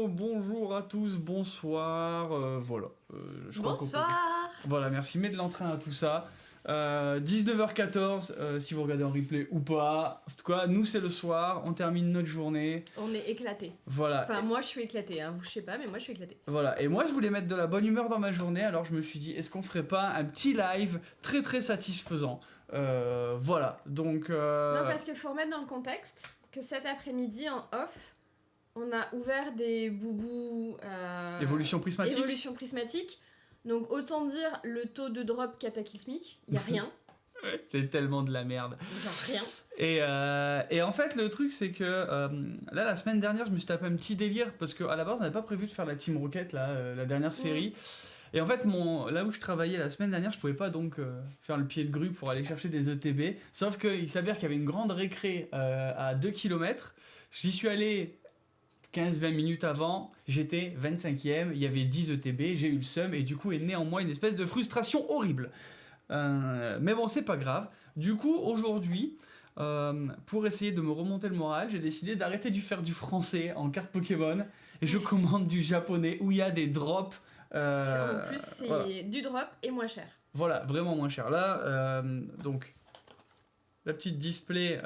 Bonjour à tous, bonsoir, voilà. Je crois Bonsoir. Voilà, merci, mets de l'entrain à tout ça. 19h14, si vous regardez en replay ou pas. En tout cas, nous c'est le soir, on termine notre journée. On est éclatés. Voilà. Enfin, moi je suis éclatée, hein. Vous je sais pas, mais moi je suis éclatée. Voilà, et moi je voulais mettre de la bonne humeur dans ma journée, alors je me suis dit, est-ce qu'on ferait pas un petit live très très satisfaisant. Voilà, donc... Non, parce qu'il faut remettre dans le contexte que cet après-midi en off, on a ouvert des boubous... Évolution prismatique. Évolution prismatique. Donc autant dire le taux de drop cataclysmique, il y a rien. C'est tellement de la merde. Genre rien. Et en fait, le truc, c'est que là, la semaine dernière, je me suis tapé un petit délire parce qu'à la base, on n'avait pas prévu de faire la Team Rocket, là, la dernière série. Et en fait, là où je travaillais la semaine dernière, je pouvais pas donc faire le pied de grue pour aller chercher des ETB. Sauf qu'il s'avère qu'il y avait une grande récré à 2 km. J'y suis allé 15-20 minutes avant, j'étais 25e, il y avait 10 ETB, j'ai eu le seum et du coup est né en moi une espèce de frustration horrible. Mais bon, c'est pas grave. Du coup, aujourd'hui, pour essayer de me remonter le moral, j'ai décidé d'arrêter de faire du français en carte Pokémon et je commande du japonais où il y a des drops. En plus, c'est voilà. Du drop et moins cher. Voilà, vraiment moins cher. Là, donc, la petite display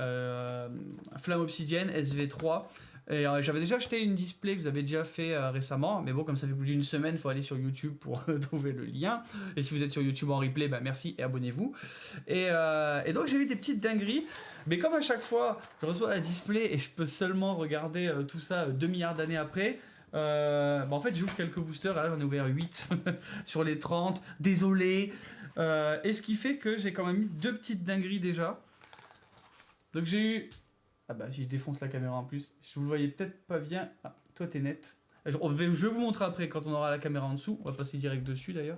Flamme Obsidienne SV3. Et j'avais déjà acheté une display que vous avez déjà fait récemment, mais bon, comme ça fait plus d'une semaine, il faut aller sur YouTube pour trouver le lien. Et si vous êtes sur YouTube en replay, bah merci et abonnez-vous. Et donc j'ai eu des petites dingueries, mais comme à chaque fois, je reçois la display et je peux seulement regarder tout ça 2 milliards d'années après. En fait, j'ouvre quelques boosters, là j'en ai ouvert 8 sur les 30, désolé. Et ce qui fait que j'ai quand même eu 2 petites dingueries déjà. Donc j'ai eu... Ah bah si je défonce la caméra en plus, je vous le voyez peut-être pas bien. Ah, toi t'es net. Je vais vous montrer après quand on aura la caméra en dessous. On va passer direct dessus d'ailleurs.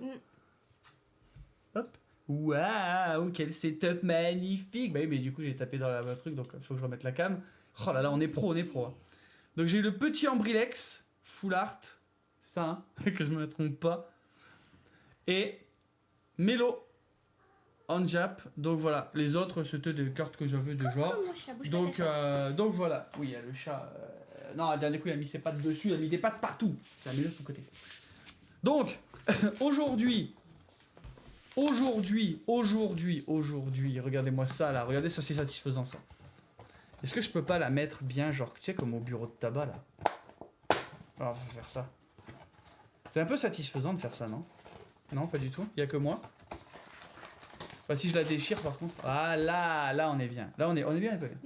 Hop. Waouh, quel setup magnifique. Bah oui, mais du coup j'ai tapé dans le truc, donc il faut que je remette la cam. Oh là là, on est pro. Hein. Donc j'ai eu le petit Ambrilex, full art. C'est ça, hein, que je me trompe pas. Et Mélo. En Jap, donc voilà, les autres c'était des cartes que j'avais déjà. Donc voilà, oui, il y a le chat. Non, le dernier coup il a mis ses pattes dessus, il a mis des pattes partout. Il a mis de son côté. Donc, aujourd'hui, regardez-moi ça là, regardez ça, c'est satisfaisant ça. Est-ce que je peux pas la mettre bien, genre, tu sais, comme au bureau de tabac là? Alors, on va faire ça. C'est un peu satisfaisant de faire ça, non? Non, pas du tout, il y a que moi. Bah si je la déchire par contre. Ah là on est bien. Là on est bien et pas bien.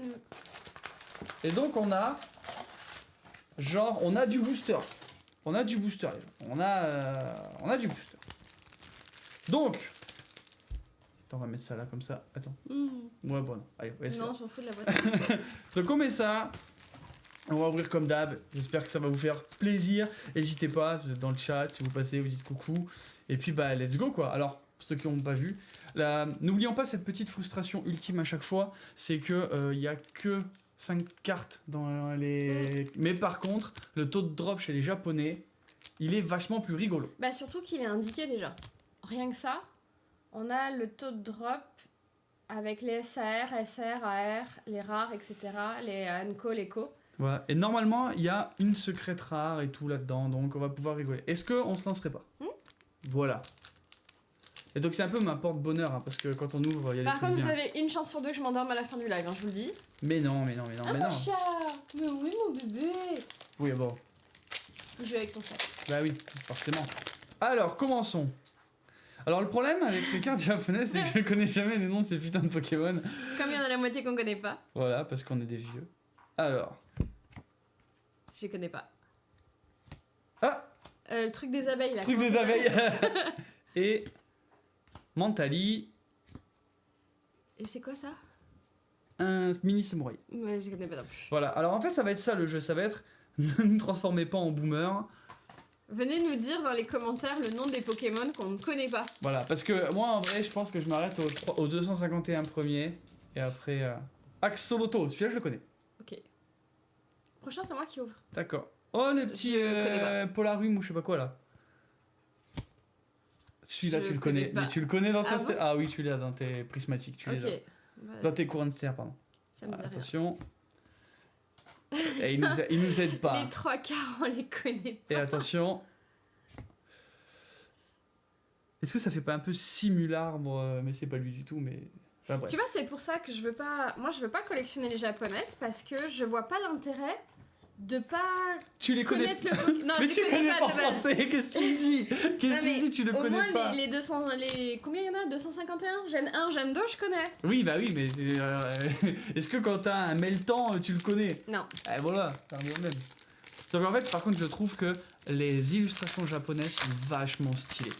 Et donc on a du booster. On a du booster. On a du booster. Donc attends, on va mettre ça là comme ça. Attends. Ouais bon. Allez, non, on s'en fout de la boîte. Donc on met ça. On va ouvrir comme d'hab. J'espère que ça va vous faire plaisir. N'hésitez pas, si vous êtes dans le chat, si vous passez, vous dites coucou. Et puis bah let's go quoi. Alors pour ceux qui n'ont pas vu. N'oublions pas cette petite frustration ultime à chaque fois, c'est que il y a que 5 cartes dans les... Mais par contre, le taux de drop chez les japonais, il est vachement plus rigolo. Bah surtout qu'il est indiqué déjà. Rien que ça, on a le taux de drop avec les SAR, SR, AR, les rares, etc., les Anko, les Co. Voilà. Et normalement, il y a une secrète rare et tout là-dedans, donc on va pouvoir rigoler. Est-ce qu'on se lancerait pas? Voilà. Et donc c'est un peu ma porte-bonheur, hein, parce que quand on ouvre, il y a des trucs Par contre, bien. vous avez une chance sur 2 que je m'endorme à la fin du live, hein, je vous le dis. Mais non. Mon chat. Mais oui, mon bébé. Oui, bon. Il joue avec ton sac. Bah oui, forcément. Alors, commençons. Alors le problème avec les cartes japonaises, c'est que je connais jamais les noms de ces putains de Pokémon. Comme il y en a la moitié qu'on connaît pas. Voilà, parce qu'on est des vieux. Alors. Je connais pas. Ah, le truc des abeilles là. truc des abeilles. Et Mentali, Et c'est quoi ça? un mini samouraï. Ouais, je connais pas non plus. Voilà, alors en fait ça va être ça le jeu, ça va être ne nous transformez pas en boomer. Venez nous dire dans les commentaires le nom des Pokémon qu'on ne connaît pas. Voilà, parce que moi en vrai je pense que je m'arrête au 251 premier et après Axoloto, celui-là je le connais. Ok. Prochain c'est moi qui ouvre. D'accord. Oh le petit Polarium ou je sais pas quoi là. Celui-là tu le connais, mais tu le connais dans ta... Ah oui, tu l'as dans tes prismatiques, tu les as. Dans tes couronnes stères, pardon. Ça me dit rien. Attention. Et il nous aide pas. Les 3 quarts, on les connaît Et pas. attention. Est-ce que ça fait pas un peu simularbre, mais c'est pas lui du tout, mais... Enfin bref. Tu vois, c'est pour ça que je veux pas... Moi, je veux pas collectionner les japonaises parce que je vois pas l'intérêt de pas Tu les connais connaître le Pokémon. Non, mais je tu les connais connais pas pas de base. français, qu'est-ce que tu me dis? Qu'est-ce que Non, tu me dis? Tu le au connais moins, pas. les 200... Combien il y en a? 251? Gène 1, Gène 2, je connais. Oui, bah oui, mais est-ce que quand t'as un Meltan, tu le connais? Non. Eh voilà, ça revient au même. Sauf qu'en fait, par contre, je trouve que les illustrations japonaises sont vachement stylées.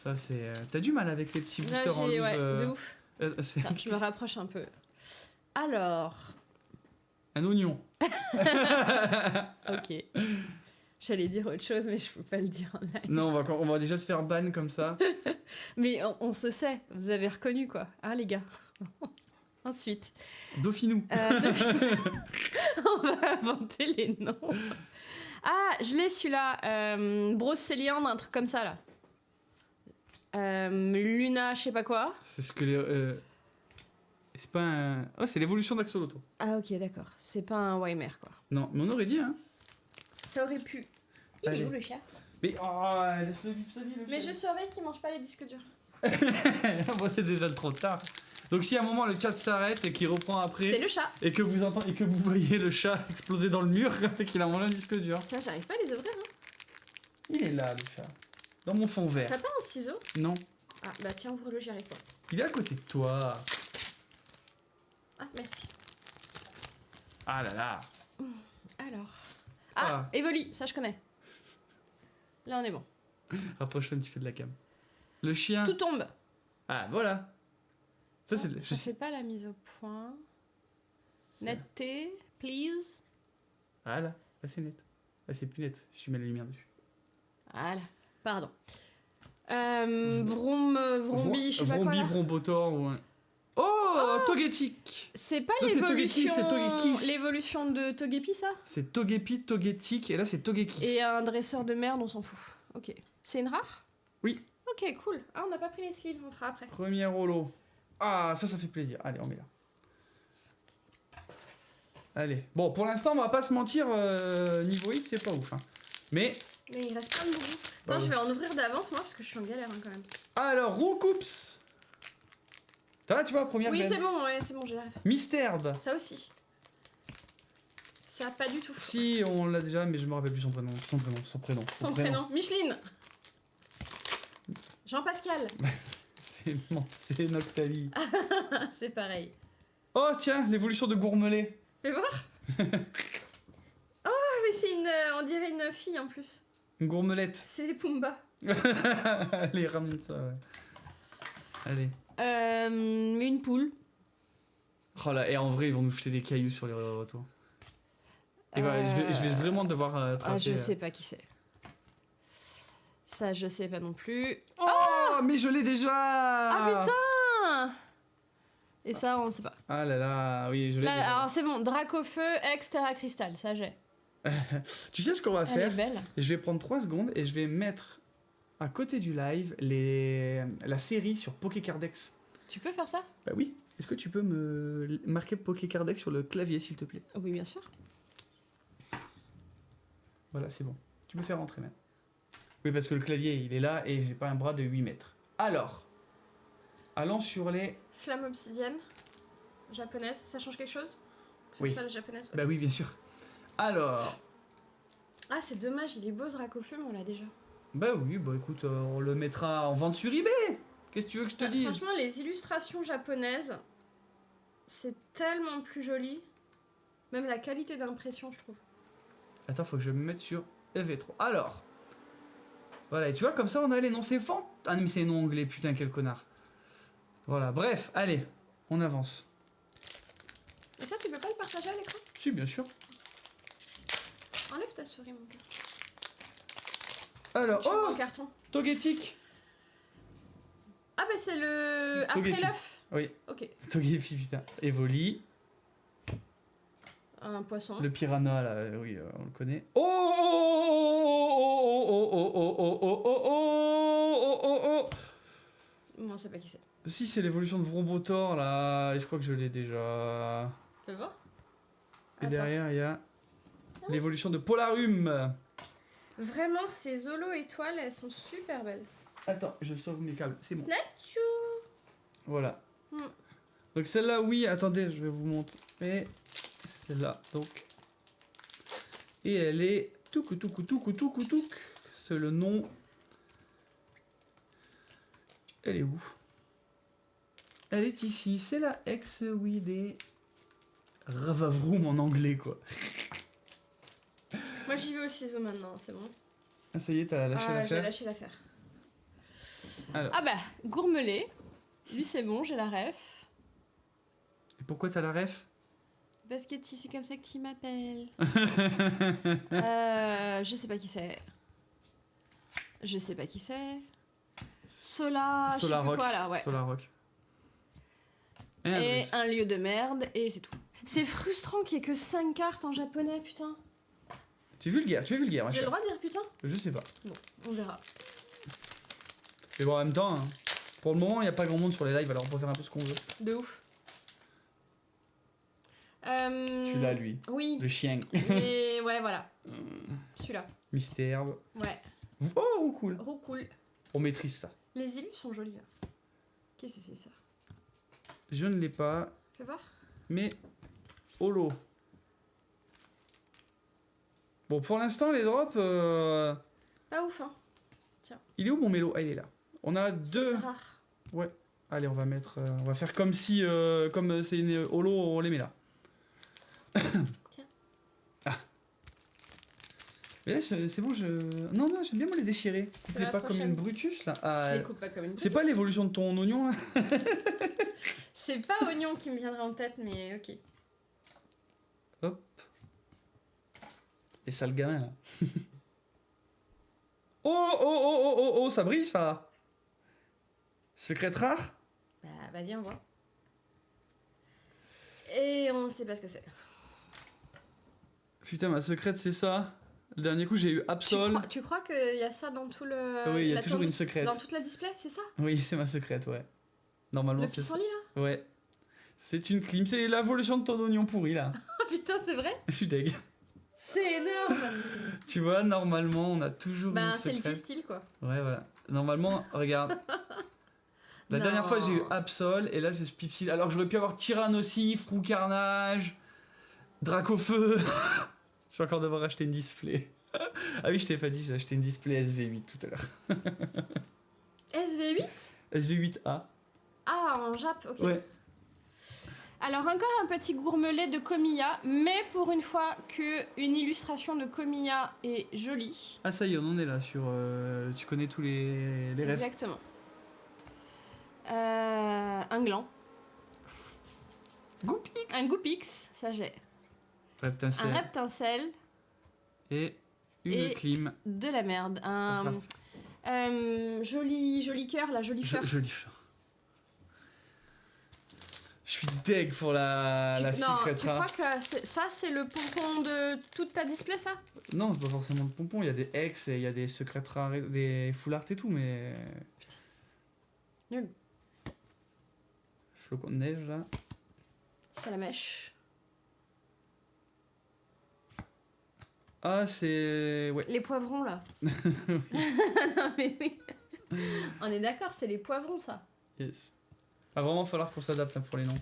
Ça, c'est... T'as du mal avec les petits Là, boosters en j'ai... loose, Ouais, de ouf. c'est Attends, je me rapproche un peu. Alors... un oignon. Ok. J'allais dire autre chose, mais je peux pas le dire en live. Non, on va déjà se faire ban comme ça. Mais on se sait, vous avez reconnu quoi, hein les gars. Ensuite, Dauphinou. on va inventer les noms. Ah, je l'ai celui-là. Brocéliande, un truc comme ça là. Luna, je sais pas quoi. C'est ce que les... C'est pas un... Oh, c'est l'évolution d'Axolotl. Ah ok, d'accord. C'est pas un Weimer quoi. Non, mais on aurait dit, hein. Ça aurait pu. Il Allez. est où le chat? Mais oh, laisse-le vivre sa vie, le Mais chat. je surveille qu'il mange pas les disques durs. Bon, c'est déjà trop tard. Donc si à un moment le chat s'arrête et qu'il reprend C'est après le chat. et que vous entendez et que vous voyez le chat exploser dans le mur, c'est qu'il a mangé un disque dur. Ça, j'arrive pas à les ouvrir. Hein. Il est là, le chat. Dans mon fond vert. T'as pas un ciseau? Non, Ah bah tiens, ouvre-le, j'y arrive pas. il est à côté de toi. Ah, merci. Ah là là. Alors. Ah, Evoli, ça je connais. Là on est bon. Rapproche-toi un petit peu de la cam. Le chien. Tout tombe. Ah voilà. Ça c'est. Je sais pas la mise au point. Netteté, please. Voilà. Là c'est net. Là c'est plus net si tu mets la lumière dessus. Voilà. Pardon. Vrombi, je sais pas quoi. Vrombi, là. Vrombotor ou un... Oh, Togetic. C'est pas Non, c'est Togekiss, l'évolution. c'est Togekiss. L'évolution de Togepi, ça? C'est Togepi, Togetic et là c'est Togekiss. Et un dresseur de merde, on s'en fout. Ok. C'est une rare? Oui. Ok, cool. Ah, on n'a pas pris les sleeves, on fera après. Premier holo. Ah, ça fait plaisir. Allez, on met là. Allez. Bon, pour l'instant, on va pas se mentir, niveau X, c'est pas ouf. Hein. Mais, Mais il reste plein de bonbons. Attends, je vais en ouvrir d'avance, moi, parce que je suis en galère hein, quand même. alors, Roucoups. Ça va, tu vois, première Oui, gemme. c'est bon, ouais, c'est bon, j'ai la ref. Mystherbe. Ça aussi. Ça pas du tout. Si, on l'a déjà, mais je me rappelle plus son prénom. Son prénom. Micheline. Jean-Pascal. C'est Noctali. C'est pareil. Oh, tiens, l'évolution de Gourmelet. Fais voir. Oh, mais c'est une... on dirait une fille en plus. Une gourmelette. C'est Pumba. Allez, ramène ça, ouais. Allez. Une poule. Oh là, et en vrai, ils vont nous jeter des cailloux sur les retours. Et voilà, je vais vraiment devoir attraper. Ah, je sais pas qui c'est. Ça, je sais pas non plus. Oh, mais je l'ai déjà. Ah putain. Et ça, on sait pas. Ah là là, oui, je l'ai Là, déjà. alors c'est bon, Dracofeu, ex Terra Cristal, ça j'ai. Tu sais ce qu'on va Elle est faire? belle. Je vais prendre 3 secondes et je vais mettre à côté du live la série sur Pokécardex. Tu peux faire ça? Bah oui. Est-ce que tu peux me marquer Pokécardex sur le clavier, s'il te plaît? Oui, bien sûr. Voilà, c'est bon. Tu peux faire rentrer même. Oui, parce que le clavier, il est là et j'ai pas un bras de 8 mètres. Alors, allons sur les... Flamme obsidienne, japonaise, ça change quelque chose? Oui. C'est pas la japonaise? Ok. Bah oui, bien sûr. Alors... Ah, c'est dommage, il est beau ce Dracofeu, mais on l'a déjà. Bah oui, bah écoute, on le mettra en vente sur eBay. Qu'est-ce que tu veux que je te dise? Franchement, les illustrations japonaises, c'est tellement plus joli. Même la qualité d'impression, je trouve. Attends, faut que je me mette sur EV3. Alors... Voilà, et tu vois, comme ça, on a les noms. C'est fant... Ah non, mais c'est les noms anglais, putain, quel connard. Voilà, bref, allez, on avance. Et ça, tu peux pas le partager à l'écran? Si, bien sûr. Enlève ta souris, mon cœur. Alors, Je suis oh, en carton. Togetic. Ah, bah c'est le... Après Togepi. l'œuf. Oui, Ok. Togepi, putain. Evoli. Un poisson. Le piranha, là, oui, on le connaît. Oh, oh, oh, oh, oh, oh, oh, oh, oh, oh, oh, oh. Moi, on sait pas qui c'est. Si, c'est l'évolution de Vrombotor, là. Je crois que je l'ai déjà. Tu peux voir? Et Attends. derrière, il y a l'évolution de Polarum. Vraiment, ces holo étoiles, elles sont super belles. Attends, je sauve mes câbles, c'est bon. Snatchou. Voilà. Hmm. Donc celle-là, oui, attendez, je vais vous montrer. Celle-là, donc. Et elle est touc. C'est le nom. Elle est où? Elle est ici. C'est la ex, oui, des Ravavroom en anglais, quoi. Moi, j'y vais au ciseau maintenant, c'est bon. Ah, ça y est, t'as lâché J'ai l'affaire. lâché l'affaire. Alors. Ah bah, Gourmelet. Lui, c'est bon, j'ai la ref. Et pourquoi t'as la ref? Parce que c'est comme ça que tu m'appelles. Je sais pas qui c'est. Je sais pas qui c'est. Sola, je sais plus Solar Rock. quoi là, ouais. Solar Rock. Et Et Andris. un lieu de merde, et c'est tout. C'est frustrant qu'il y ait que 5 cartes en japonais, putain. Tu es vulgaire, ma J'ai le chère. droit de dire putain? Je sais pas. Bon, on verra. Mais bon, en même temps, hein, pour le moment, il n'y a pas grand monde sur les lives, alors on peut faire un peu ce qu'on veut. De ouf. Tu l'as, lui. Oui, Le chien. mais ouais, voilà. Celui-là. Mystère. Ouais, Oh, cool. trop cool. On maîtrise ça. Les illus sont jolis. Hein. Qu'est-ce que c'est ça? Je ne l'ai pas, Fais voir. mais holo. Bon, pour l'instant, les drops... Pas ouf, hein. Il est où mon mélo? Ah, il est là. On a deux... Rare. Ouais. Allez, on va mettre... on va faire comme si... comme c'est une holo, on les met là. Tiens. Ah. Mais là, c'est bon, je... Non, j'aime bien moi les déchirer. C'est Coupe-les la pas comme prochaine. une Brutus, là. Ah, Je les coupe pas comme une c'est pas l'évolution de ton oignon, là? C'est pas oignon qui me viendrait en tête, mais ok. Hop. Et ça, le gamin, là. Oh, ça brille, ça. Secret rare? Bah, vas-y, on voit. Et on sait pas ce que c'est. Putain, ma secrète, c'est ça. Le dernier coup, j'ai eu Absol. Tu crois qu'il y a ça dans tout le. Oui, il y a la toujours tourne- une secrète. Dans toute la display, c'est ça? Oui, c'est ma secrète, ouais. Normalement, Le c'est ça. pissenlit là? Ouais. C'est une clim. C'est l'évolution de ton oignon pourri, là. Oh putain, c'est vrai? Je suis deg. C'est énorme! Tu vois, normalement, on a toujours Bah, une c'est le secrète. pistil quoi. Ouais, voilà. Normalement, regarde. La Non. dernière fois, j'ai eu Absol, et là, j'ai ce Pipsil. Alors que j'aurais pu avoir Tyrannosif, Roux Carnage, Dracofeu. Je vais encore devoir acheter une display. Ah oui, je t'ai pas dit, j'ai acheté une display SV8 tout à l'heure. SV8? SV8A. Ah, en Jap, ok. Ouais. Alors, encore un petit gourmelet de Komiya, mais pour une fois qu'une illustration de Komiya est jolie. Ah, ça y est, on en est là sur. Tu connais tous les rêves. Exactement. Un gland. Goupix. Un Goupix, ça j'ai. Reptincelle. Un reptincelle. Et une Et- clim. De la merde. Un joli cœur, la jolie fleur. Jolie fleur. Je suis deg pour la Non, secret tu rare. crois que ça c'est le pompon de toute ta display, ça? Non, c'est pas forcément le pompon. Il y a des ex, et il y a des secrets rares, des full art et tout, mais. Nul. Flocon de neige là. C'est la mèche. Ah, c'est. Ouais. Les poivrons là. non mais oui. On est d'accord, c'est les poivrons ça. Yes. Va vraiment falloir qu'on s'adapte hein, pour les noms.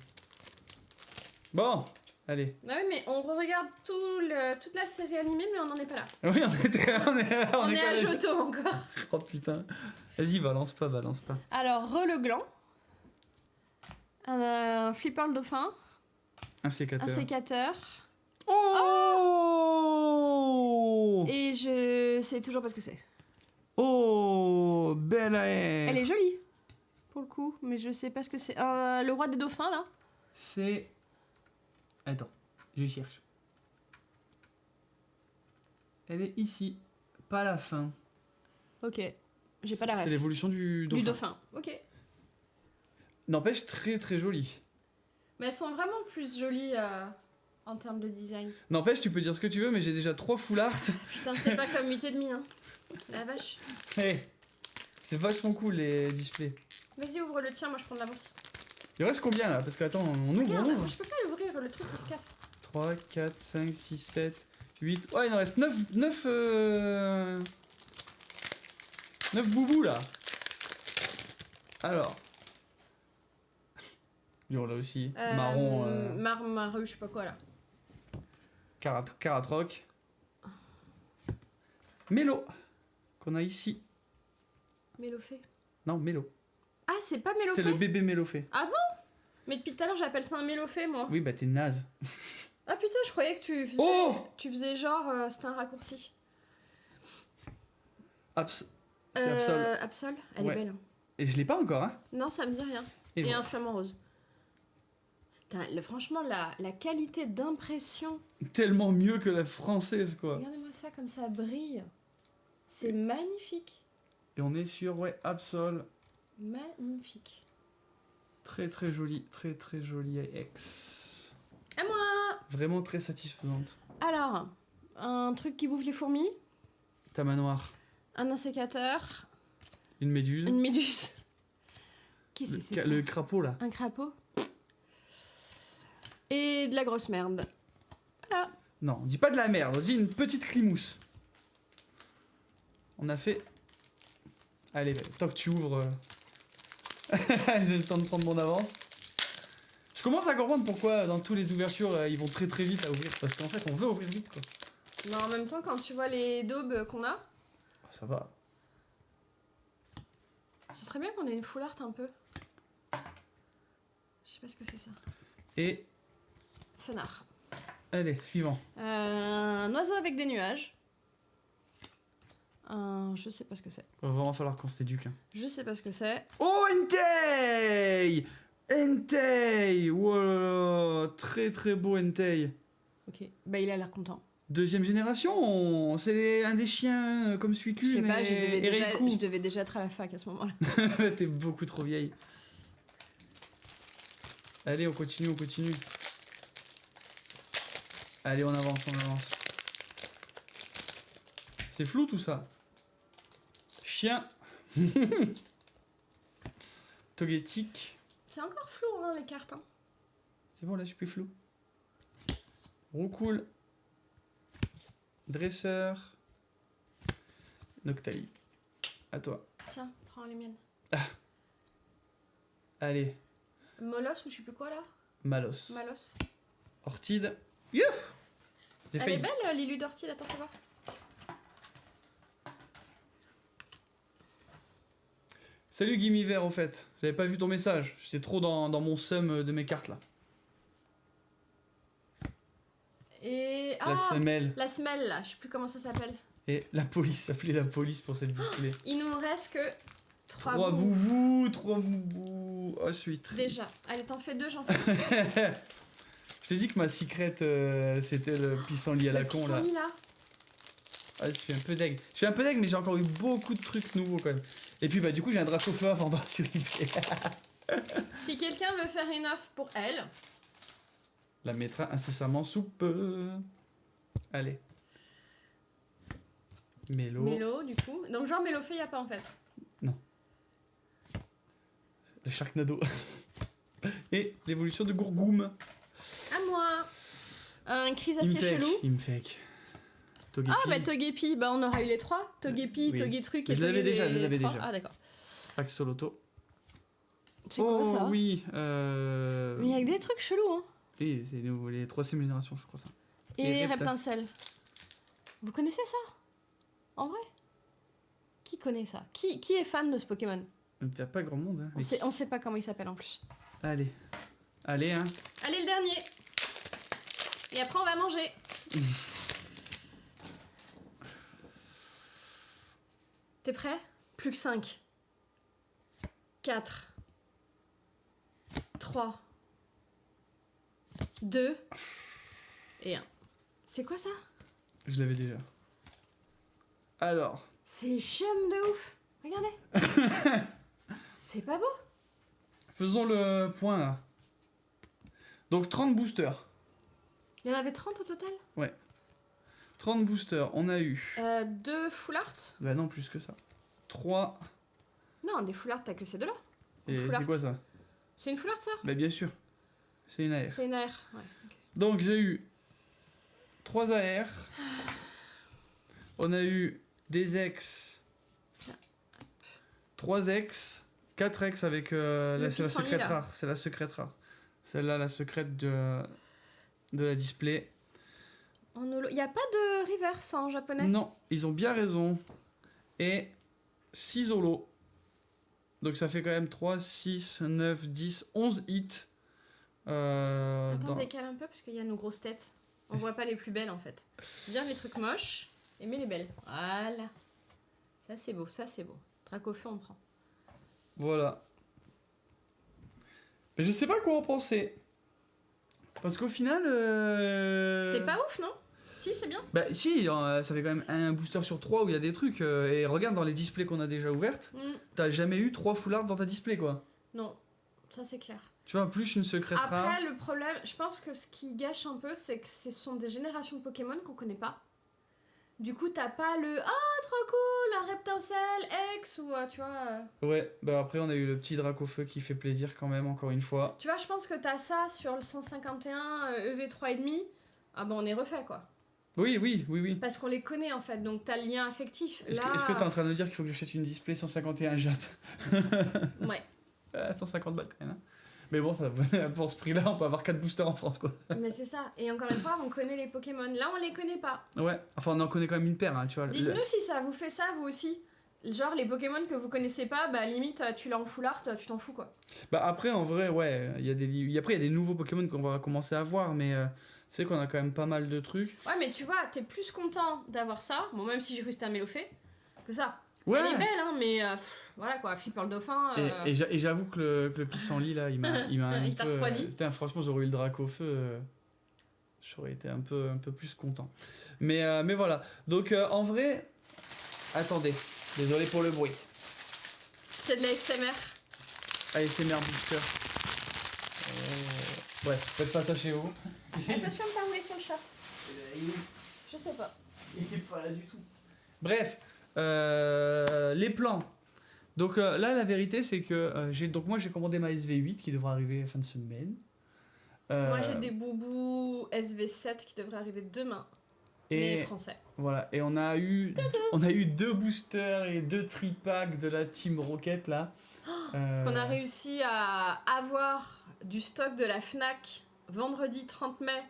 Bon, allez. Ah oui, mais on regarde toute la série animée, mais on n'en est pas là. Oui, on On est pas à les- Johto encore. Oh putain. Vas-y, balance pas. Alors, le gland. Un flipper le dauphin. Un sécateur. Un sécateur. Oh Et je sais toujours pas ce que c'est. Oh, belle air. Elle est jolie, pour le coup, mais je sais pas ce que c'est. Le roi des dauphins, là. C'est... Attends, je cherche. Elle est ici, pas à la fin. Ok. J'ai pas la C'est ref. l'évolution du dauphin. Du dauphin. Ok. N'empêche, très très jolie. Mais elles sont vraiment plus jolies en termes de design. N'empêche, tu peux dire ce que tu veux, mais j'ai déjà 3 full art. Putain, c'est pas comme 8,5, hein. La vache. Hey, c'est vachement cool les displays. Vas-y, ouvre le tien, moi je prends de l'avance. Il reste combien là? Parce que attends, on ouvre, Regarde, on ouvre. je peux pas l'ouvrir, le truc il se casse. 3, 4, 5, 6, 7, 8. Ouais, il en reste 9 boubous là. Alors. Lui, on l'a aussi. Marron. Marron, je sais pas quoi là. Caratroc. Mélo. Qu'on a ici. Mélofée. Non, Mélo. Ah, c'est pas Mélofée. C'est le bébé Mélofée. Ah bon? Mais depuis tout à l'heure, j'appelle ça un Mélofée, moi. Oui, bah t'es naze. Ah putain, je croyais que tu faisais, Oh tu faisais genre, c'était un raccourci. C'est Absol. Absol, elle Ouais. est belle. Hein. Et je l'ai pas encore, hein. Non, ça me dit rien. Et Et voilà. un flamant rose. Putain, franchement, la qualité d'impression. Tellement mieux que la française, quoi. Regardez-moi ça, comme ça brille. C'est magnifique. Et on est sur, ouais, Absol. Magnifique. Très très jolie, très très jolie ex. À moi. Vraiment très satisfaisante. Alors, un truc qui bouffe les fourmis, Ta manoir. un insécateur, Une méduse. une méduse. Qu'est-ce que c'est ça? Le crapaud, là. Un crapaud. Et de la grosse merde. Voilà. Non, on dit pas de la merde, on dit une petite climousse. On a fait... Allez, tant que tu ouvres... J'ai le temps de prendre mon avance. Je commence à comprendre pourquoi dans toutes les ouvertures, ils vont très très vite à ouvrir. Parce qu'en fait, on veut ouvrir vite, quoi. Mais en même temps, quand tu vois les daubes qu'on a, Ça va. ce serait bien qu'on ait une full art un peu. Je sais pas ce que c'est ça. Et... Fenard. Allez, suivant. Un oiseau avec des nuages. Je sais pas ce que c'est. Va vraiment falloir qu'on s'éduque. Hein. Je sais pas ce que c'est. Oh, Entei! Entei! Wow, très très beau Entei. Ok. Bah il a l'air content. Deuxième génération, c'est un des chiens comme Je sais Suicune pas, et je devais déjà être à la fac à ce moment-là. Reiku. T'es beaucoup trop vieille. Allez, on continue, on continue. Allez, on avance, on avance. C'est flou tout ça. Chien. Togetic. C'est encore flou hein, les cartes. Hein. C'est bon, là, je suis plus flou. Roucoule. Dresseur. Noctali. À toi. Tiens, prends les miennes. Allez. Molos ou je sais plus quoi là. Malos. Malos. Ortide. Youh! J'ai Elle failli. est belle, Lilu d'Ortide, attends, fais voir. Salut Guimiver, au fait. J'avais pas vu ton message. J'étais trop dans mon sum de mes cartes là. Et. La semelle. La semelle là, je sais plus comment ça s'appelle. Et la police. Ça s'appelait la police pour cette display. Il nous reste que 3 3 bouts. boubous, 3 boubous. Oh, je suis triste. Déjà. Allez, t'en fais 2, j'en fais. Je t'ai dit que ma secrète c'était le pissenlit à la con là. pissenlit, là. Ah, je suis un peu deg. Je suis un peu deg, mais j'ai encore eu beaucoup de trucs nouveaux quand même. Et puis bah du coup j'ai un Dracofeu à vendre sur eBay. Si quelqu'un veut faire une offre pour elle, La mettra incessamment sous peu. Allez. Mélo. Mélo du coup. Donc genre Mélofée, y a pas en fait. Le Sharknado. Et l'évolution de Gourgoum. À moi. Un Chrysacier chelou. Imfek. Togepi. Ah bah Togepi, bah on aura eu les 3. Togepi, Oui. Togetruc Mais et je l'avais Toge- déjà, je les l'avais trois. déjà. Ah d'accord. Axolotl. C'est quoi ça Oui. Mais il y a que des trucs chelous hein. Oui, c'est les 3e génération, je crois ça. Et Et Reptincelle. Vous connaissez ça? En vrai? Qui connaît ça? Qui est fan de ce Pokémon? T'as pas grand monde, hein. On sait pas comment il s'appelle en plus. Allez. Allez, hein. Allez le dernier. Et après on va manger. T'es prêt? Plus que 5. 4. 3. 2. Et 1. C'est quoi ça? Je l'avais déjà. Alors. C'est chum de ouf. Regardez. C'est pas beau? Faisons le point là. Donc 30 boosters. Il y en avait 30 au total? 30 boosters, on a eu. 2 full art? Bah non, plus que ça. 3. Non, des full art, t'as que ces deux-là. Et Full c'est art. quoi ça? C'est une full art ça? Bah bien sûr. C'est une AR. C'est une AR. Ouais. ok. Donc j'ai eu 3 AR. On a eu des X, 3 X, 4 X avec c'est la pissenlit, secrète là. rare. C'est la secrète rare. Celle-là, la secrète de la display. En holo. Il n'y a pas de reverse en japonais. Non, ils ont bien raison. Et 6 holos. Donc ça fait quand même 3, 6, 9, 10, 11 hits. Attends, décale un peu parce qu'il y a nos grosses têtes. On voit pas les plus belles en fait. Bien les trucs moches et mais les belles. Voilà. Ça c'est beau, ça c'est beau. Dracofeu on prend. Voilà. Mais je sais pas quoi en penser. Parce qu'au final... C'est pas ouf non? Si c'est bien. Bah si, ça fait quand même un booster sur 3 où il y a des trucs. Et regarde dans les displays qu'on a déjà ouvertes, t'as jamais eu 3 foulards dans ta display quoi. Non, ça c'est clair. Tu vois, plus une secrète rare. Après le problème, je pense que ce qui gâche un peu, c'est que ce sont des générations de Pokémon qu'on connaît pas. Du coup, t'as pas le ah trop cool, un Reptincelle X ou tu vois. Ouais, bah après on a eu le petit Dracofeu qui fait plaisir quand même, encore une fois. Tu vois, je pense que t'as ça sur le 151 EV3,5. Ah bah on est refait quoi. Oui. Parce qu'on les connaît en fait, donc t'as le lien affectif. Est-ce Là... que t'es en train de me dire qu'il faut que j'achète une display 151 Jap? Ouais. 150 balles quand même. Hein. Mais bon, ça, pour ce prix-là, on peut avoir 4 boosters en France quoi. Mais c'est ça. Et encore une fois, on connaît les Pokémon. Là, on les connaît pas. Ouais, enfin on en connaît quand même une paire, hein, tu vois. Dites-nous si ça vous fait ça, vous aussi. Genre les Pokémon que vous connaissez pas, bah limite tu l'as en full art, tu t'en fous quoi. Bah après en vrai ouais, il y a des nouveaux Pokémon qu'on va commencer à voir mais c'est qu'on a quand même pas mal de trucs. Ouais mais tu vois, t'es plus content d'avoir ça, bon même si j'ai cru que c'était un Mélophée, que ça. Ouais. Elle est belle hein mais voilà quoi, Flipper le dauphin. Et j'avoue que le pissenlit là, il m'a un Il t'a peu refroidi. putain, franchement, j'aurais eu le Dracofeu, j'aurais été un peu plus content. Mais voilà. Donc en vrai, attendez, désolé pour le bruit. C'est de la SMR. ASMR Booster. Ouais, faites pas ça chez vous. Attention de pas rouler sur le chat. Je sais pas. Il est pas là du tout. Bref, les plans. Donc là, la vérité, c'est que moi j'ai commandé ma SV8 qui devrait arriver fin de semaine. Moi j'ai des boubous SV7 qui devraient arriver demain. Mais français. Voilà, et on a eu 2 boosters et 2 tripacks de la Team Rocket là. Qu'on a réussi à avoir du stock de la FNAC vendredi 30 mai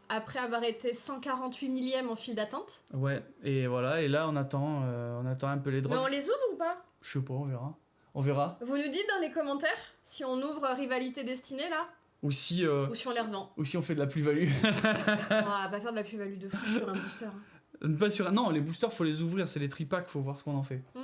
après avoir été 148 millième en file d'attente. Ouais, et voilà, et là on attend un peu les drops. Mais on les ouvre ou pas? Je sais pas, on verra. On verra. Vous nous dites dans les commentaires si on ouvre Rivalité Destinée là ou si on les revend. Ou si on fait de la plus-value. On va pas faire de la plus-value de fou sur un booster. Pas sur non, les boosters faut les ouvrir, c'est les tripacks, faut voir ce qu'on en fait. Mm.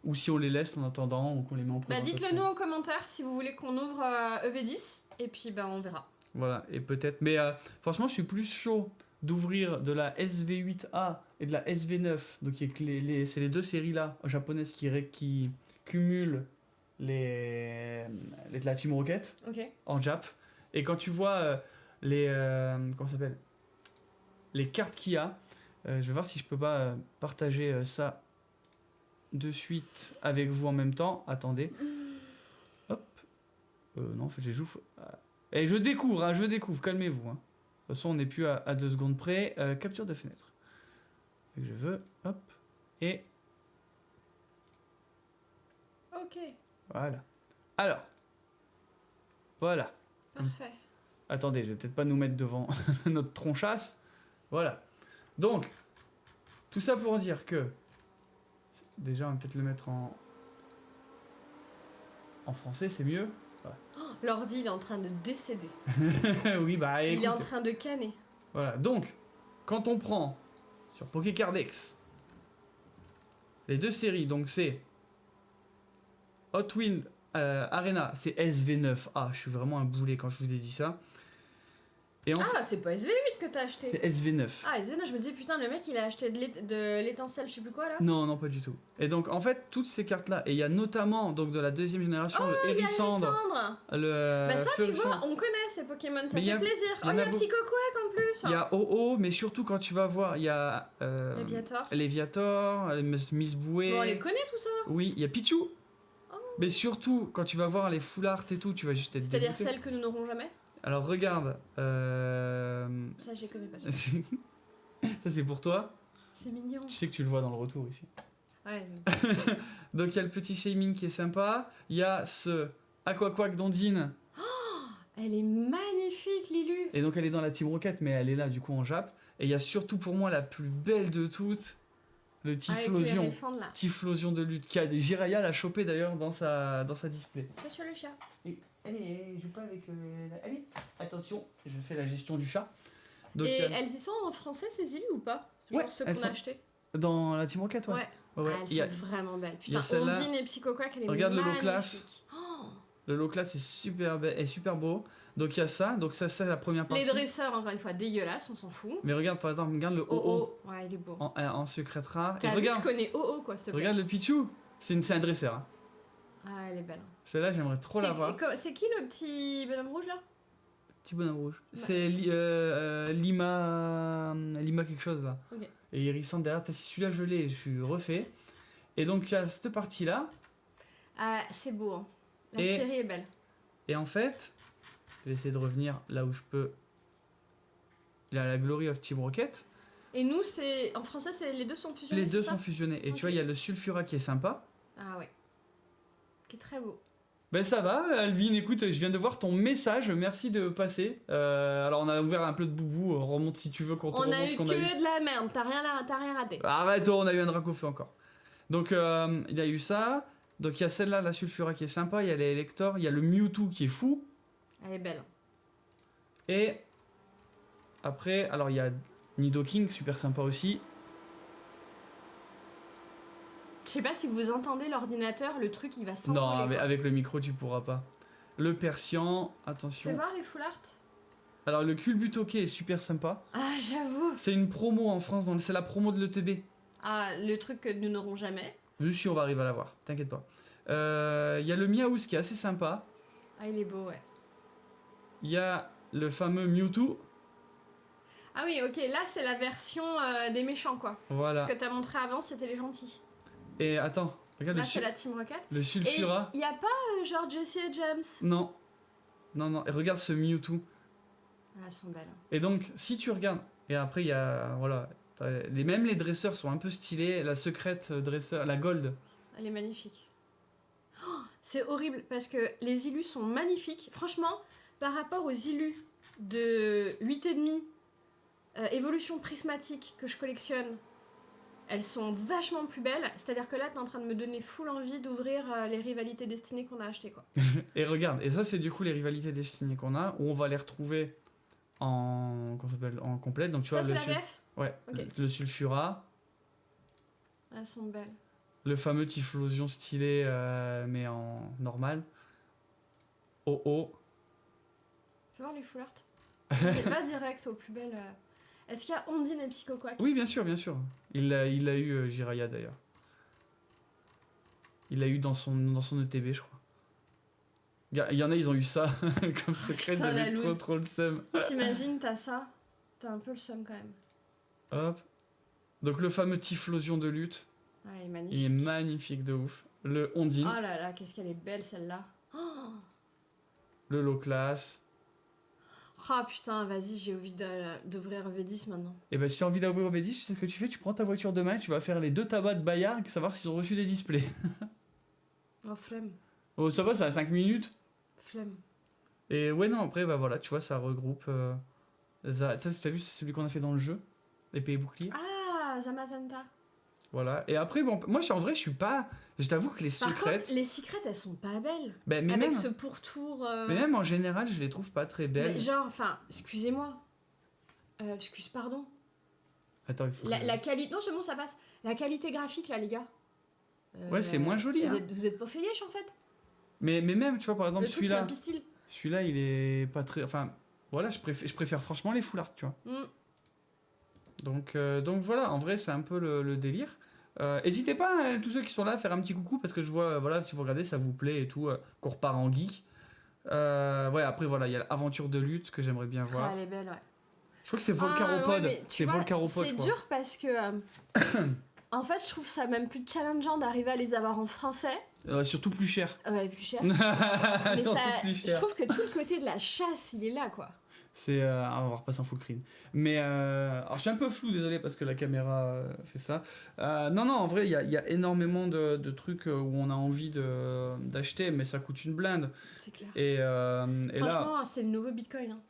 Ou si on les laisse en attendant ou qu'on les met en présentation. Dites-le nous en commentaire si vous voulez qu'on ouvre EV10 et puis on verra. Voilà, et peut-être. Mais franchement, je suis plus chaud d'ouvrir de la SV8A et de la SV9. Donc c'est les deux séries là japonaises qui cumulent de la Team Rocket en Jap. Et quand tu vois comment ça s'appelle, les cartes qu'il y a, je vais voir si je peux pas partager ça de suite avec vous en même temps. Attendez. Hop. Non, en fait, j'ai joué. Et je découvre, calmez-vous. Hein. De toute façon, on n'est plus à 2 secondes près. Capture de fenêtre. C'est que je veux. Hop. Et. Ok. Voilà. Alors. Voilà. Parfait. Attendez, je vais peut-être pas nous mettre devant notre tronchasse. Voilà. Donc, tout ça pour dire que... Déjà, on va peut-être le mettre en français, c'est mieux. Voilà. Oh, l'ordi, il est en train de décéder. Oui, bah écoute. Il est en train de canner. Voilà, donc, quand on prend sur Pokécardex les 2 séries, donc c'est Hot Wind Arena, c'est SV9A. Je suis vraiment un boulet quand je vous ai dit ça. Et c'est pas SV8 que t'as acheté. C'est SV9. Ah, SV9, je me disais, putain, le mec il a acheté de l'étincelle, je sais plus quoi là. Non, pas du tout. Et donc, en fait, toutes ces cartes-là, et il y a notamment donc de la 2e génération le Hérissandre. Le bah, ça, tu Fleurissandre. vois, on connaît ces Pokémon, ça Mais fait plaisir. Oh, il y a Psychoquack en plus. Il y a OO, mais surtout quand tu vas voir, il y a. Léviator, Miss Bouée. Bon, on les connaît tout ça. Oui, il y a Pichu. Oh. Mais surtout, quand tu vas voir les full art et tout, tu vas juste être C'est-à-dire dégoûté. celles que nous n'aurons jamais. Alors regarde. Ça, j'y connais pas ça. Ça, c'est pour toi. C'est mignon. Tu sais que tu le vois dans le retour ici. Ouais. Donc, il y a le petit shaming qui est sympa. Il y a ce Aquaquack d'Ondine. Elle est magnifique, Lilu. Et donc, elle est dans la Team Rocket, mais elle est là, du coup, en Jap. Et il y a surtout pour moi la plus belle de toutes, le Typhlosion. Là. Typhlosion de lutte. Jiraya l'a chopé d'ailleurs dans sa display. Toi sur le chat. Et, allez, joue pas avec. Allez, attention, je fais la gestion du chat. Donc, et elles y sont en français, ces îles ou pas? Genre ouais, ceux qu'on a achetés. Dans la Team Rocket, ouais. Ouais. Elles sont vraiment belles. Putain, Ondine et Psychoquack, elle est regarde magnifique. Le low class. Le low class est super beau. Donc il y a ça. Donc ça c'est la première partie. Les dresseurs, encore une fois, dégueulasses, on s'en fout. Mais regarde par exemple, regarde le OO. Ouais, il est beau. En secret rare. Et regarde. Tu connais OO quoi, s'il te plaît. Regarde le Pichou. C'est un dresseur. Hein. Ah, elle est belle. Celle-là, j'aimerais trop la voir. C'est qui le petit bonhomme rouge là? Petit bonhomme rouge. Ouais. C'est Lima quelque chose là. Ok. Et Hérissante derrière. Si celui-là je l'ai, je suis refait. Et donc il y a cette partie là. Ah, c'est beau. Hein. La série est belle. Et en fait, je vais essayer de revenir là où je peux. Il y a la Glory of Team Rocket. Et nous, en français, les deux sont fusionnés. Les deux sont fusionnés. Et okay. Tu vois, il y a le Sulfura qui est sympa. Ah ouais. Qui est très beau. Ben ça va, Alvin, écoute, je viens de voir ton message, merci de passer. Alors on a ouvert un peu de boubou, remonte si tu veux qu'on te remonte ce qu'on a eu. On a eu que de la merde, t'as rien raté. Arrête, on a eu un drac au feu encore. Donc il y a eu ça, donc il y a celle-là, la Sulfura qui est sympa, il y a les Elector, il y a le Mewtwo qui est fou. Elle est belle. Et après, alors il y a Nidoking, super sympa aussi. Je sais pas si vous entendez l'ordinateur, le truc il va s'envoler. Non, mais avec le micro tu pourras pas. Le Persian, attention. Fais voir les full art. Alors le Culbutoke est super sympa. Ah j'avoue. C'est une promo en France, c'est la promo de l'ETB. Ah, le truc que nous n'aurons jamais. Nous si on va arriver à l'avoir, t'inquiète pas. Il y a le Miaouz qui est assez sympa. Ah il est beau ouais. Il y a le fameux Mewtwo. Ah oui ok, là c'est la version des méchants quoi. Voilà. Ce que t'as montré avant c'était les gentils. Et attends, regarde là c'est la Team Rocket. Le Sulfura. Et y a pas genre Jessie et James? Non. Et regarde ce Mewtwo. Ah elles sont belles. Et donc si tu regardes, et après il y a, voilà, même les dresseurs sont un peu stylés. La secrète dresseur, la Gold. Elle est magnifique. Oh, c'est horrible parce que les illus sont magnifiques. Franchement, par rapport aux illus de 8,5 évolution prismatique que je collectionne, elles sont vachement plus belles. C'est-à-dire que là, t'es en train de me donner full envie d'ouvrir les rivalités destinées qu'on a achetées, quoi. Et regarde, et ça c'est du coup les rivalités destinées qu'on a, où on va les retrouver en complète. Donc tu vois c'est la VF. Ouais, okay. Le Sulfura. Elles sont belles. Le fameux Typhlosion stylé, mais en normal. Oh. Fais voir les full art. On pas direct aux plus belles. Est-ce qu'il y a Ondine et Psychoquack? Oui, bien sûr. Il l'a eu, Jiraya d'ailleurs. Il l'a eu dans son ETB, je crois. Il y en a, ils ont eu ça comme secret, j'avais trop le seum. T'imagines, t'as ça, t'as un peu le seum quand même. Hop. Donc le fameux Typhlosion de lutte. Ouais, il est magnifique. Il est magnifique de ouf. Le Ondine. Oh là là, qu'est-ce qu'elle est belle celle-là. Oh le low class. Ah putain, vas-y, j'ai envie d'ouvrir V10 maintenant. Et bah si t'as envie d'ouvrir V10, tu sais ce que tu fais, tu prends ta voiture demain, tu vas faire les 2 tabacs de Bayard et savoir s'ils ont reçu des displays. Oh flemme. Oh ça va, ça a 5 minutes. Flemme. Et ouais non, après bah voilà, tu vois, ça regroupe... ça, t'as vu, c'est celui qu'on a fait dans le jeu, épée et bouclier. Ah, Zamazenta. Voilà, et après, bon, moi en vrai, je suis pas... Je t'avoue que les secrètes... Par contre, les secrètes, elles sont pas belles. Ben, mais avec même, ce pourtour... Mais même en général, je les trouve pas très belles. Mais genre, enfin, excusez-moi. Pardon. Attends, il faut... La qualité... Non, c'est bon, ça passe. La qualité graphique, là, les gars. Ouais, c'est moins joli. Vous êtes pas feuillèche, en fait. Mais même, tu vois, par exemple, celui-là... c'est un pistil. Celui-là, il est pas très... Enfin, voilà, je préfère franchement les full art, tu vois. Donc voilà, en vrai, c'est un peu le délire. N'hésitez pas, hein, tous ceux qui sont là, à faire un petit coucou, parce que je vois, voilà, si vous regardez, ça vous plaît et tout, qu'on repart en geek. Ouais, après, voilà, il y a l'aventure de lutte que j'aimerais bien voir. Elle est belle, ouais. Je crois que c'est Volcaropod. Ouais, c'est Volcaropod, c'est dur parce que... en fait, je trouve ça même plus challengeant d'arriver à les avoir en français. Surtout plus cher. Ouais, plus cher. Mais ça, plus cher. Je trouve que tout le côté de la chasse, il est là, quoi. On va repasser en full screen. Mais alors je suis un peu flou, désolé, parce que la caméra fait ça. Non, en vrai, il y a énormément de trucs où on a envie d'acheter, mais ça coûte une blinde. C'est clair. Et Franchement, là... c'est le nouveau Bitcoin. Hein.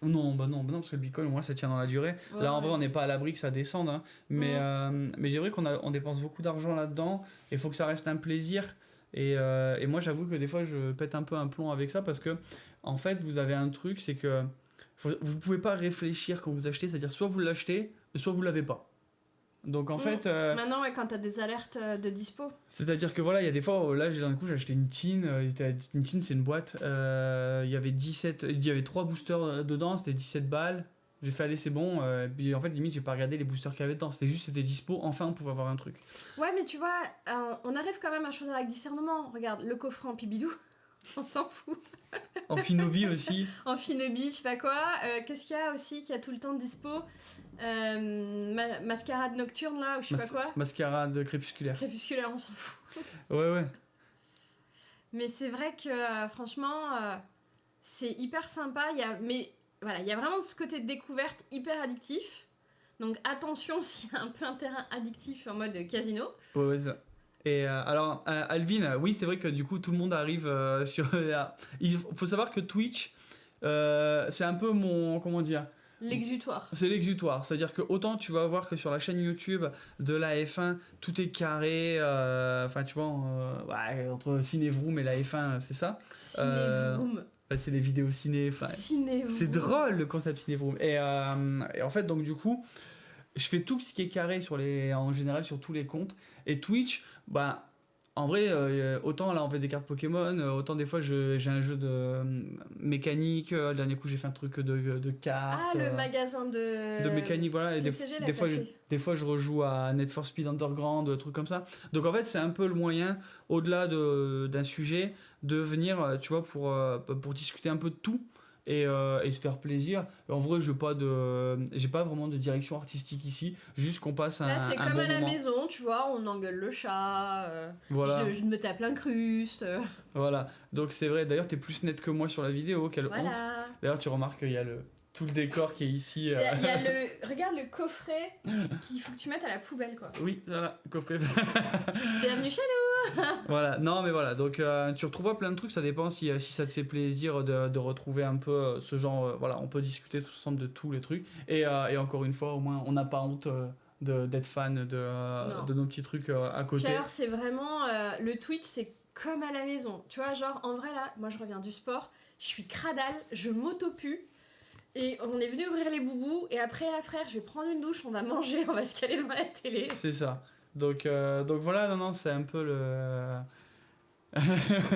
Non, parce que le Bitcoin, au moins, ça tient dans la durée. Ouais, là, en vrai, on n'est pas à l'abri que ça descende. Hein. Mais c'est vrai on dépense beaucoup d'argent là-dedans. Et il faut que ça reste un plaisir. Et moi, j'avoue que des fois, je pète un peu un plomb avec ça parce que, en fait, vous avez un truc, c'est que vous pouvez pas réfléchir quand vous achetez. C'est-à-dire, soit vous l'achetez, soit vous l'avez pas. Donc en fait... Maintenant, quand t'as des alertes de dispo. C'est-à-dire que voilà, il y a des fois, là, d'un coup, j'ai acheté une tin. Une tin, c'est une boîte. Il y avait 3 boosters dedans, c'était 17 balles. J'ai fait, allez, c'est bon. Puis en fait, limite, j'ai pas regardé les boosters qu'il y avait dedans. C'était dispo. Enfin, on pouvait avoir un truc. Ouais, mais tu vois, on arrive quand même à choisir avec discernement. Regarde, le coffret en pibidou, on s'en fout. En Finobi aussi. En Finobi, je sais pas quoi. Qu'est-ce qu'il y a aussi qui a tout le temps de dispo Mascarade nocturne, là, ou je sais pas quoi. Mascarade crépusculaire. Crépusculaire, on s'en fout. Ouais. Mais c'est vrai que, franchement, c'est hyper sympa. Mais voilà, il y a vraiment ce côté de découverte hyper addictif. Donc attention s'il y a un peu un terrain addictif en mode casino. Ouais, ça. Et alors, Alvin, oui, c'est vrai que du coup, tout le monde arrive sur... Il faut savoir que Twitch, c'est un peu mon... Comment dire ? L'exutoire. C'est l'exutoire. C'est-à-dire que autant tu vas voir que sur la chaîne YouTube de la F1, tout est carré. Enfin, tu vois, entre Cinévroom et la F1, c'est ça. Cinévroom. C'est des vidéos ciné. C'est drôle le concept Cinévroom. Et en fait, donc du coup, je fais tout ce qui est carré en général sur tous les comptes. Et Twitch, en vrai, autant là on fait des cartes Pokémon, autant des fois j'ai un jeu de mécanique. Le dernier coup j'ai fait un truc de cartes. Ah, le magasin de mécanique, voilà. Et TCG, des fois je rejoue à Need for Speed Underground, trucs comme ça. Donc en fait c'est un peu le moyen, au-delà d'un sujet, de venir, tu vois, pour discuter un peu de tout. Et se faire plaisir. En vrai, j'ai pas vraiment de direction artistique ici, juste qu'on passe un bon moment. Là, c'est comme à la maison, tu vois, on engueule le chat, voilà. je me tape l'incruste. Voilà, donc c'est vrai, d'ailleurs, t'es plus nette que moi sur la vidéo, quelle honte. D'ailleurs, tu remarques qu'il y a tout le décor qui est ici. Il y a regarde le coffret qu'il faut que tu mettes à la poubelle, quoi. Oui, voilà, coffret. Bienvenue chez nous. Voilà, non mais voilà, donc tu retrouveras plein de trucs, ça dépend si ça te fait plaisir de retrouver un peu ce genre, voilà, on peut discuter tous ensemble de tous les trucs, et encore une fois, au moins, on n'a pas honte d'être fan de nos petits trucs à côté. Puis alors, c'est vraiment, le Twitch, c'est comme à la maison, tu vois, genre, en vrai, là, moi, je reviens du sport, je suis cradale, je m'auto-pue, et on est venu ouvrir les boubous, et après, là, frère, je vais prendre une douche, on va manger, on va se caler devant la télé. C'est ça. Donc voilà, non, c'est un peu le...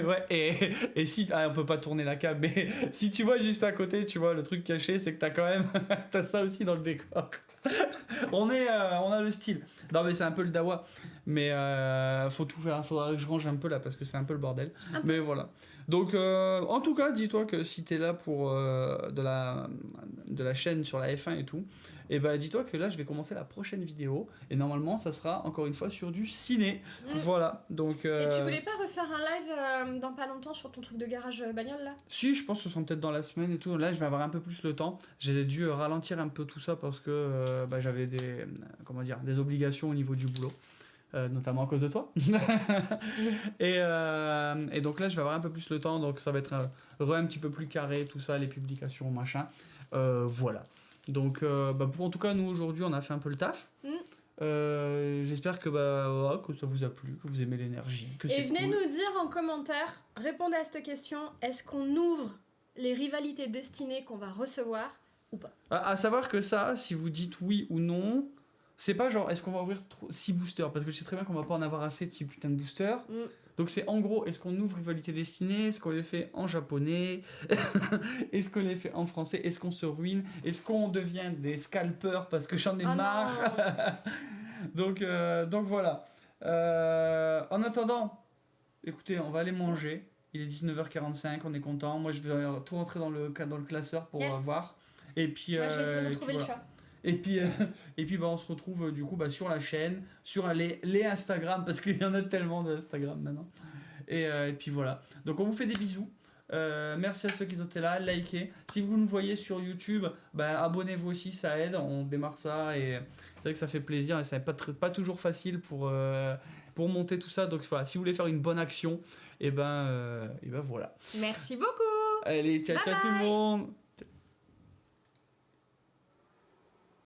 ouais, et si... on peut pas tourner la cam, mais si tu vois juste à côté, tu vois, le truc caché, c'est que t'as quand même... t'as ça aussi dans le décor. On a le style. Non, mais c'est un peu le dawa. Mais faut tout faire, faudra que je range un peu là, parce que c'est un peu le bordel. Mais voilà. Donc, en tout cas, dis-toi que si t'es là pour de la chaîne sur la F1 et tout, et dis-toi que là, je vais commencer la prochaine vidéo. Et normalement, ça sera encore une fois sur du ciné. Voilà. Donc, et tu voulais pas refaire un live dans pas longtemps sur ton truc de garage bagnole là ? Si, je pense que ce sera peut-être dans la semaine et tout. Là, je vais avoir un peu plus le temps. J'ai dû ralentir un peu tout ça parce que j'avais des obligations au niveau du boulot. Notamment à cause de toi. et donc là, je vais avoir un peu plus le temps. Donc ça va être un petit peu plus carré, tout ça, les publications, machin. Voilà. Donc, en tout cas, nous, aujourd'hui, on a fait un peu le taf. J'espère que ça vous a plu, que vous aimez l'énergie. Et venez nous dire en commentaire, répondez à cette question, est-ce qu'on ouvre les rivalités destinées qu'on va recevoir ou pas ? À savoir que ça, si vous dites oui ou non, c'est pas genre, est-ce qu'on va ouvrir 6 boosters ? Parce que je sais très bien qu'on va pas en avoir assez de 6 putains de boosters. Donc c'est en gros, est-ce qu'on ouvre Rivalité Destinée ? Est-ce qu'on les fait en japonais ? Est-ce qu'on les fait en français ? Est-ce qu'on se ruine ? Est-ce qu'on devient des scalpers parce que j'en ai marre ? donc voilà. En attendant, écoutez, on va aller manger. Il est 19h45, on est content. Moi je vais tout rentrer dans le classeur pour voir. Et puis, moi je vais essayer de retrouver le chat. Et puis on se retrouve du coup sur la chaîne, sur les Instagram, parce qu'il y en a tellement d'Instagram maintenant. Et puis voilà. Donc on vous fait des bisous. Merci à ceux qui ont été là, likez. Si vous nous voyez sur YouTube, abonnez-vous aussi, ça aide. On démarre ça et c'est vrai que ça fait plaisir et c'est pas toujours facile pour monter tout ça. Donc voilà, si vous voulez faire une bonne action, et ben voilà. Merci beaucoup. Allez, ciao, ciao tout le monde.